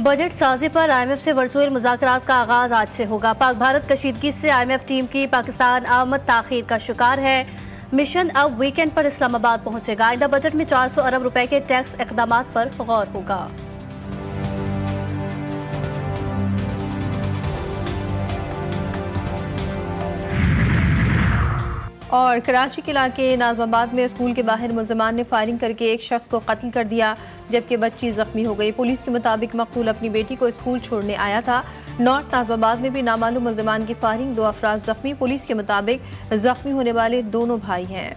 Budget साजी पर IMF से वर्चुअल मुज़ाकरात का आगाज आज से होगा। पाक भारत कशीदगी से IMF टीम की पाकिस्तान आमद ताखीर का शिकार है। मिशन अब वीकेंड पर इस्लामाबाद पहुंचेगा। आइंदा बजट में 400 अरब रुपए के टैक्स इक़दामात पर गौर होगा। और कराची के इलाके नाज़माबाद में स्कूल के बाहर मुलजमान ने फायरिंग करके एक शख्स को कत्ल कर दिया, जबकि बच्ची जख्मी हो गई। पुलिस के मुताबिक मकतूल अपनी बेटी को स्कूल छोड़ने आया था। नॉर्थ नाज़माबाद में भी नामालूम मुलजमान की फायरिंग, 2 अफराद जख्मी। पुलिस के मुताबिक जख्मी होने वाले दोनों भाई हैं।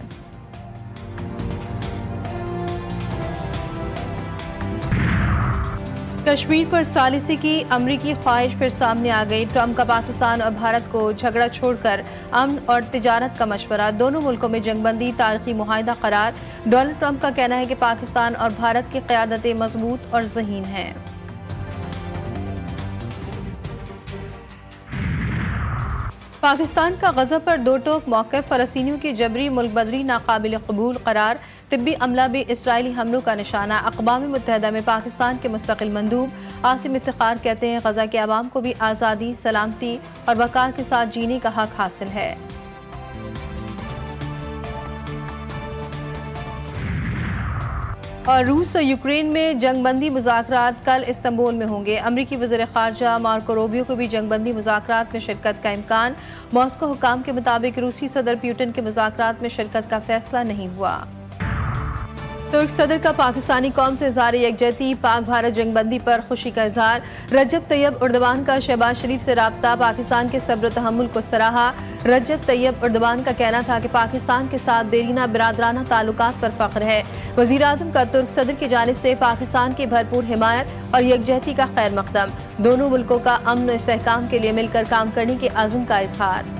कश्मीर पर सालिसी की अमरीकी ख्वाहिश फिर सामने आ गई। ट्रंप का पाकिस्तान और भारत को झगड़ा छोड़कर अमन और तिजारत का मशवरा, दोनों मुल्कों में जंगबंदी तारीखी मुआहदा करार। डोनाल्ड ट्रंप का कहना है कि पाकिस्तान और भारत की क़यादतें मजबूत और ज़हीन हैं। पाकिस्तान का गज़ा पर दो टोक मौक़िफ़, फ़लस्तीनियों की जबरी मुल्क बदरी नाकाबिल क़बूल करार। तिब्बी अमला भी इसराइली हमलों का निशाना। अक़वाम मुत्तहिदा में पाकिस्तान के मुस्तक़िल मंदूब आसिम इफ्तिखार कहते हैं गज़ा के अवाम को भी आज़ादी, सलामती और वक़ार के साथ जीने का हक हासिल है। और रूस और यूक्रेन में जंगबंदी मुज़ाकरात कल इस्तांबुल में होंगे। अमरीकी वज़ीर ख़ारजा मार्को रूबियो को भी जंगबंदी मुज़ाकरात में शिरकत का इम्कान। मॉस्को हुकाम के मुताबिक रूसी सदर पुतिन के मुज़ाकरात में शिरकत का फैसला नहीं हुआ। तुर्क सदर का पाकिस्तानी कौम से इज़हार यकजहती, पाक भारत जंगबंदी पर खुशी का इज़हार। रजब तैयब उर्दवान का शहबाज शरीफ से राब्ता, पाकिस्तान के सब्र व तहम्मुल को सराहा। रजब तैयब उर्दवान का कहना था कि पाकिस्तान के साथ देरीना बिरादराना ताल्लुकात पर फ़ख्र है। वज़ीर आज़म का तुर्क सदर की जानिब से पाकिस्तान की भरपूर हिमायत और यकजहती का खैर मकदम। दोनों मुल्कों का अमन व इस्तेहकाम के लिए मिलकर काम करने के अज़्म का इज़हार।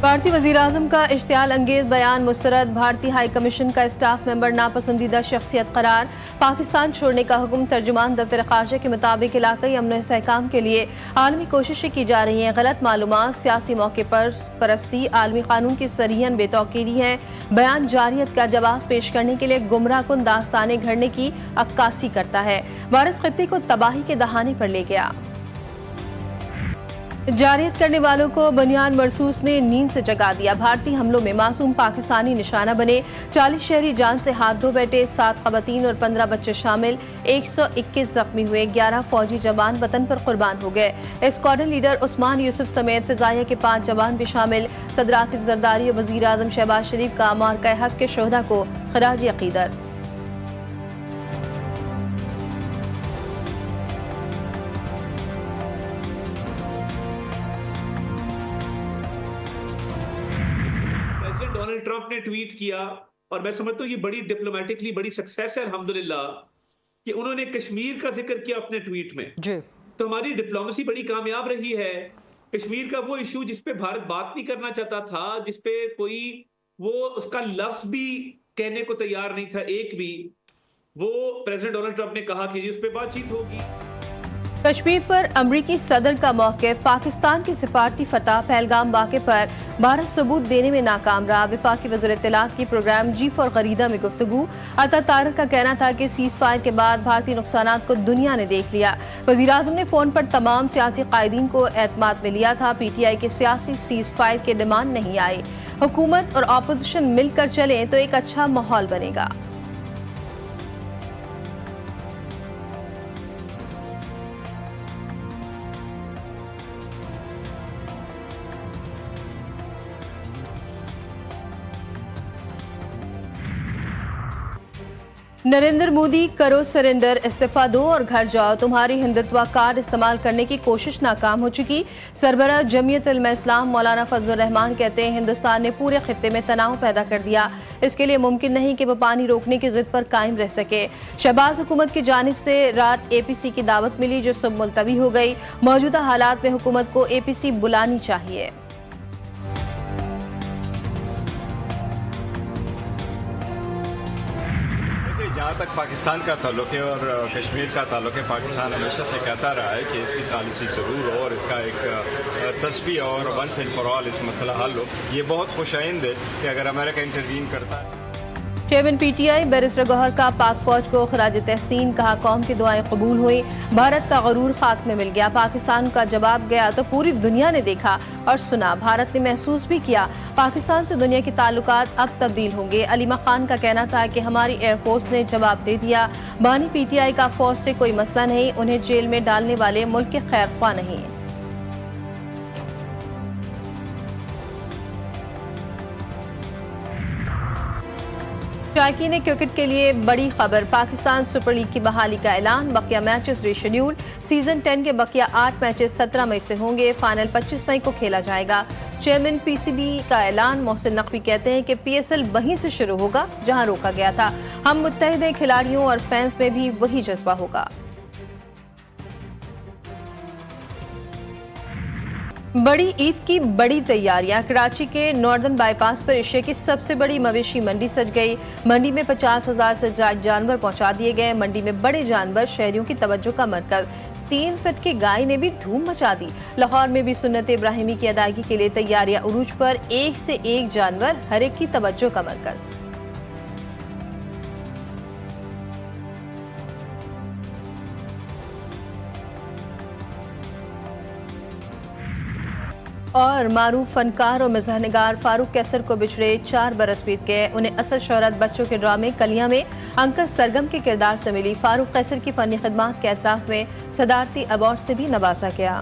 भारतीय वज़ीर आज़म का इश्तियाल अंगेज बयान मुस्तरद। भारतीय हाई कमीशन का स्टाफ मेंबर नापसंदीदा शख्सियत करार। पाकिस्तान छोड़ने का हुक्म। तर्जुमान दफ्तर ख़ारजा के मुताबिक इलाक़ाई अमन व इस्तेहकाम के लिए आलमी कोशिशें की जा रही हैं। गलत मालूमात, सियासी मौके पर परस्ती, आलमी कानून की सरीहन बेतौकीरी है। बयान जारियत का जवाब पेश करने के लिए गुमराह कुन दास्तानें घड़ने की अक्कासी करता है। भारत खित्ते को तबाही के दहाने पर ले गया। जारियत करने वालों को बनियान मरसूस ने नींद से जगा दिया। भारतीय हमलों में मासूम पाकिस्तानी निशाना बने। 40 शहरी जान से हाथ धो बैठे। 7 ख़वातीन और 15 बच्चे शामिल। 121 जख्मी हुए। 11 फौजी जवान वतन पर कुर्बान हो गए। स्क्वाड्रन लीडर उस्मान यूसुफ समेत फ़िज़ाइया के 5 जवान भी शामिल। सदर आसिफ जरदारी और वज़ीर आज़म शहबाज शरीफ का मार्का हक के शोहदा को खराज अक़ीदत। डोनाल्ड ट्रंप ने ट्वीट किया और मैं समझता हूँ ये बड़ी डिप्लोमेटिकली बड़ी सक्सेस है अल्हम्दुलिल्लाह कि उन्होंने कश्मीर का जिक्र किया अपने ट्वीट में जी। तो हमारी डिप्लोमेसी बड़ी कामयाब रही है। कश्मीर का वो इशू जिसपे भारत बात नहीं करना चाहता था, जिसपे कोई वो उसका लफ्ज भी कहने को तैयार नहीं था एक भी, वो प्रेसिडेंट डोनाल्ड ट्रंप ने कहा कि उस पर बातचीत होगी। कश्मीर पर अमरीकी सदर का मौक़िफ़। पाकिस्तान की सिफारती फतह पहलगाम वाक़े पर भारत सबूत देने में नाकाम रहा। वफाकी वज़ीर इत्तलात की प्रोग्राम G4 ग़रीदा में गुफ्तगू। अता तारक का कहना था कि सीज़ फायर के बाद भारतीय नुकसानात को दुनिया ने देख लिया। वज़ीर आज़म ने फ़ोन पर तमाम सियासी कायदीन को एतमाद में लिया था। PTI के सियासी सीज़ फायर के डिमांड नहीं आई। हुकूमत और अपोजिशन मिलकर चलें तो एक अच्छा माहौल बनेगा। नरेंद्र मोदी, करो सरेंडर, इस्तीफा दो और घर जाओ। तुम्हारी हिंदुत्व कार्ड इस्तेमाल करने की कोशिश नाकाम हो चुकी। सरबराह जमीयत उलमा इस्लाम मौलाना फजलुर रहमान कहते हैं हिंदुस्तान ने पूरे खित्ते में तनाव पैदा कर दिया। इसके लिए मुमकिन नहीं कि वो पानी रोकने की जिद पर कायम रह सके। शहबाज हुकूमत की जानिब से रात APC की दावत मिली जो सब मुलतवी हो गई। मौजूदा हालात में हुकूमत को APC बुलानी चाहिए। जहाँ तक पाकिस्तान का ताल्लुक है और कश्मीर का ताल्लुक है, पाकिस्तान हमेशा से कहता रहा है कि इसकी सालिसी ज़रूर हो और इसका एक तस्बी और वंस एंड फॉर ऑल इस मसला हल हो। ये बहुत खुशाइंद है कि अगर अमेरिका इंटरवीन करता है। चेयरमैन पीटीआई बैरिस्टर गौहर का पाक फौज को खराज तहसीन, कहा कौम की दुआएं कबूल हुई, भारत का गरूर खाक में मिल गया, पाकिस्तान का जवाब गया तो पूरी दुनिया ने देखा और सुना, भारत ने महसूस भी किया, पाकिस्तान से दुनिया के ताल्लुकात अब तब्दील होंगे। अलीमा खान का कहना था कि हमारी एयरफोर्स ने जवाब दे दिया, बानी पीटीआई का फौज से कोई मसला नहीं, उन्हें जेल में डालने वाले मुल्क के खैर ख्वाह नहीं। शायकीन क्रिकेट के लिए बड़ी खबर, पाकिस्तान सुपर लीग की बहाली का ऐलान, बकिया मैचेस रीशेड्यूल, सीजन 10 के बकिया 8 मैचेस 17 मई से होंगे, फाइनल 25 मई को खेला जाएगा। चेयरमैन पीसीबी का ऐलान, मोहसिन नकवी कहते हैं कि पीएसएल वहीं से शुरू होगा जहां रोका गया था, हम मुत्तहिद हैं, खिलाड़ियों और फैंस में भी वही जज्बा होगा। बड़ी ईद की बड़ी तैयारियां, कराची के नॉर्दर्न बाईपास पर एशिया की सबसे बड़ी मवेशी मंडी सज गई, मंडी में 50,000 से ज्यादा जानवर पहुंचा दिए गए, मंडी में बड़े जानवर शहरियों की तवज्जो का मरकज, 3 फीट की गाय ने भी धूम मचा दी। लाहौर में भी सुन्नत इब्राहिमी की अदायगी के लिए तैयारियां उरूज पर, एक से एक जानवर हर एक की तवज्जो का मरकज। और मारूफ फनकार और मज़ाहनगार फारूक कैसर को बिछड़े 4 बरस बीत गए, उन्हें असल शोहरत बच्चों के ड्रामे कलियां में अंकल सरगम के किरदार से मिली। फारूक कैसर की फनी खिदमात के एतराफ में सदारती अवार्ड से भी नवाजा गया।